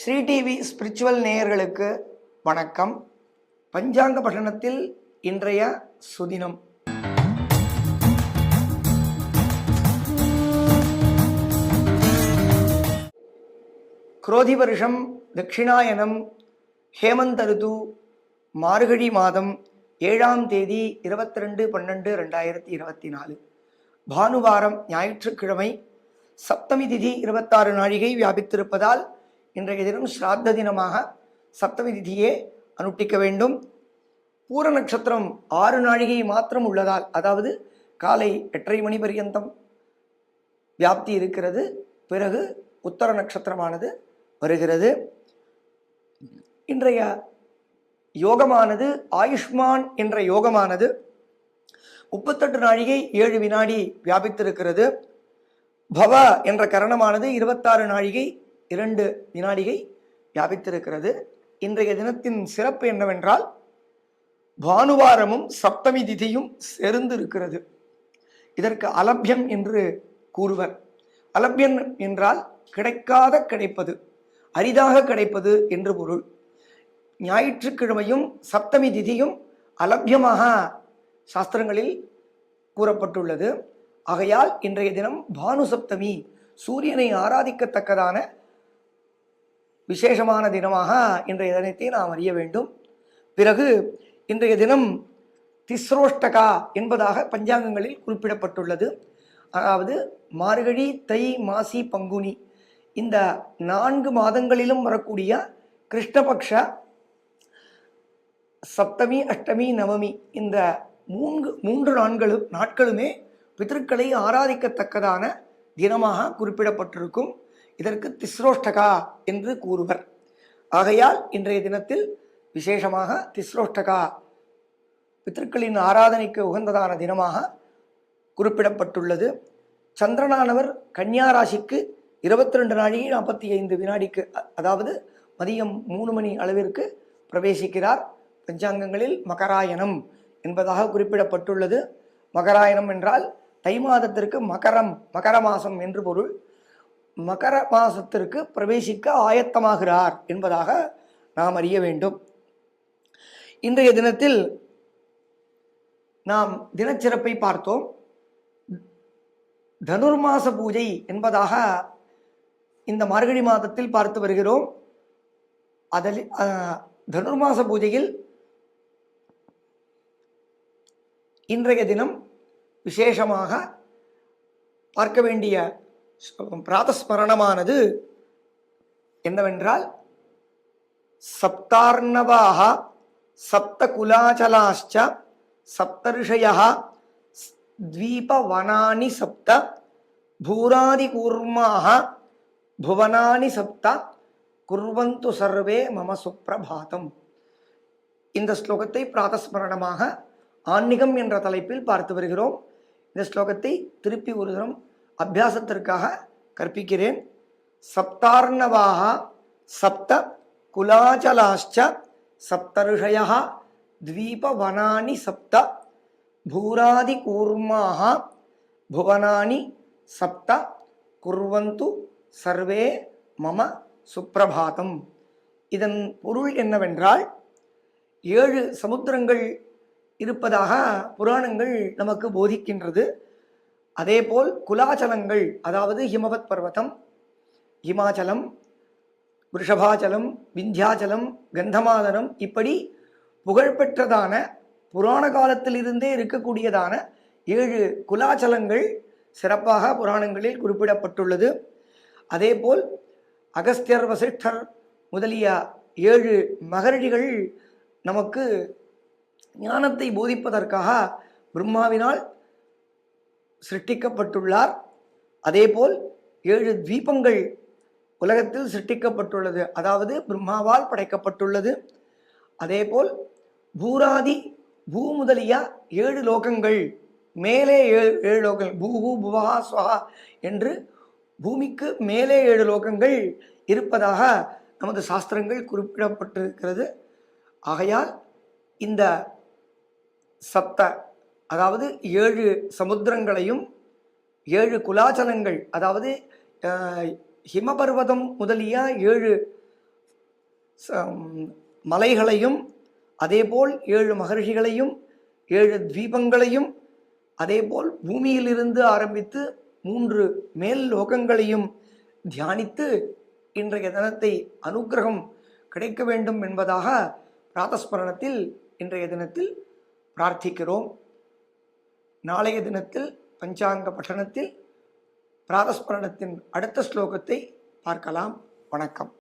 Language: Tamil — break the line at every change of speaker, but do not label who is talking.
ஸ்ரீ டிவி ஸ்பிரிச்சுவல் நேயர்களுக்கு வணக்கம். பஞ்சாங்க பட்டணத்தில் இன்றைய சுதினம். குரோதி வருஷம் தட்சிணாயனம் ஹேமந்த ருது மார்கழி மாதம் 7ஆம் தேதி 22/12/2024 பானுவாரம் ஞாயிற்றுக்கிழமை. சப்தமி திதி 26 நாழிகை வியாபித்திருப்பதால் இன்றைய தினம் ஸ்ராத்த தினமாக சப்தமி திதியே அனுஷ்டிக்க வேண்டும். பூர நட்சத்திரம் 6 நாழிகை மாத்திரம் உள்ளதால், அதாவது காலை 8:30 மணி பரியந்தம் வியாப்தி இருக்கிறது. பிறகு உத்தர நட்சத்திரமானது வருகிறது. இன்றைய யோகமானது ஆயுஷ்மான் என்ற யோகமானது 38 நாழிகை 7 வினாடி வியாபித்திருக்கிறது. பவ என்ற கரணமானது 26 நாழிகை 2 வினாடிகை வியாபித்திருக்கிறது. இன்றைய தினத்தின் சிறப்பு என்னவென்றால், பானுவாரமும் சப்தமி திதியும் சேர்ந்து இருக்கிறது. இதற்கு அலபியம் என்று கூறுவர். அலபியம் என்றால் கிடைப்பது, அரிதாக கிடைப்பது என்று பொருள். ஞாயிற்றுக்கிழமையும் சப்தமி திதியும் அலபியமாக சாஸ்திரங்களில் கூறப்பட்டுள்ளது. ஆகையால் இன்றைய தினம் பானு சப்தமி, சூரியனை ஆராதிக்கத்தக்கதான விசேஷமான தினமாக இன்றைய தினத்தை நாம் அறிய வேண்டும். பிறகு இன்றைய தினம் திஸ்ரோஷ்டகா என்பதாக பஞ்சாங்கங்களில் குறிப்பிடப்பட்டுள்ளது. அதாவது மார்கழி, தை, மாசி, பங்குனி இந்த 4 மாதங்களிலும் வரக்கூடிய கிருஷ்ணபக்ஷ சப்தமி, அஷ்டமி, நவமி இந்த மூன்று நாட்களுமே பிதற்களை ஆராதிக்கத்தக்கதான தினமாக குறிப்பிடப்பட்டிருக்கும். இதற்கு திஸ்ரோஷ்டகா என்று கூறுவர். ஆகையால் இன்றைய தினத்தில் விசேஷமாக திஸ்ரோஷ்டகா பிதற்களின் ஆராதனைக்கு உகந்ததான தினமாக குறிப்பிடப்பட்டுள்ளது. சந்திரனானவர் கன்னியா ராசிக்கு 22 நாழிகை 45 வினாடிக்கு, அதாவது மதியம் 3 மணி அளவிற்கு பிரவேசிக்கிறார். பஞ்சாங்கங்களில் மகராயணம் என்பதாக குறிப்பிடப்பட்டுள்ளது. மகராயணம் என்றால் தை மாதத்திற்கு மகர மாசம் என்று பொருள். மகர மாசத்திற்கு பிரவேசிக்க ஆயத்தமாகிறார் என்பதாக நாம் அறிய வேண்டும். இன்றைய தினத்தில் நாம் தினச்சிறப்பை பார்த்தோம். தனுர்மாச பூஜை என்பதாக இந்த மார்கழி மாதத்தில் பார்த்து வருகிறோம். அதில் தனுர்மாச பூஜையில் இன்றைய தினம் விசேஷமாக பார்க்க வேண்டிய பிராதஸ்மரணமானது என்னவென்றால், சப்தார்ணவாக சப்த குலாச்சலாச்ச சப்தர்ஷயः த்வீபவனானி சப்த பூராதி கூர்மாக புவனானி சப்த குர்வந்து சர்வே மம சுப்ரபாதம். இந்த ஸ்லோகத்தை பிராதஸ்மரணமாக ஆன்மீகம் என்ற தலைப்பில் பார்த்து வருகிறோம். இந்த ஸ்லோகத்தை திருப்பி ஒரு தரம் அபியாசத்திற்காக கற்பிக்கிறேன். சப்தார்ணவாக சப்த குலாச்சலாச்ச சப்தர்ஷயः த்வீபவனானி சப்த பூராதி கூர்மாக புவனானி சப்த குர்வந்து சர்வே மம சுப்ரபாதம். இதன் பொருள் என்னவென்றால், 7 சமுத்திரங்கள் இருப்பதாக புராணங்கள் நமக்கு போதிக்கின்றது. அதேபோல் குலாச்சலங்கள், அதாவது ஹிமவத் பர்வதம், ஹிமாச்சலம், ரிஷபாச்சலம், விந்தியாச்சலம், கந்தமாதனம், இப்படி புகழ்பெற்றதான புராண காலத்திலிருந்தே இருக்கக்கூடியதான 7 குலாச்சலங்கள் சிறப்பாக புராணங்களில் குறிப்பிடப்பட்டுள்ளது. அதேபோல் அகஸ்தியர், வசிஷ்டர் முதலிய 7 மகரிஷிகள் நமக்கு ஞானத்தை போதிப்பதற்காக பிரம்மாவினால் சிருஷ்டிக்கப்பட்டுள்ளார். அதேபோல் 7 தீபங்கள் உலகத்தில் சிருஷ்டிக்கப்பட்டுள்ளது, அதாவது பிரம்மாவால் படைக்கப்பட்டுள்ளது. அதேபோல் பூராதி பூ முதலிய 7 லோகங்கள், மேலே 7 லோகங்கள், பூஹு புவஹா ஸ்வஹா என்று பூமிக்கு மேலே 7 லோகங்கள் இருப்பதாக நமது சாஸ்திரங்கள் குறிப்பிடப்பட்டிருக்கிறது. ஆகையால் இந்த சப்த, அதாவது 7 சமுத்திரங்களையும் 7 குலாச்சலங்கள், அதாவது ஹிமபர்வதம் முதலிய 7 மலைகளையும் அதேபோல் 7 மகர்ஷிகளையும் 7 தீபங்களையும் அதேபோல் பூமியிலிருந்து ஆரம்பித்து 3 மேல் லோகங்களையும் தியானித்து இன்றைய தினத்தை அனுக்கிரகம் கிடைக்க வேண்டும் என்பதாக பிராதஸ்மரணத்தில் இன்றைய தினத்தில் பிரார்த்திக்கிறோம். நாளைய தினத்தில் பஞ்சாங்க பட்டணத்தில் பிராதஸ்மரணத்தின் அடுத்த ஸ்லோகத்தை பார்க்கலாம். வணக்கம்.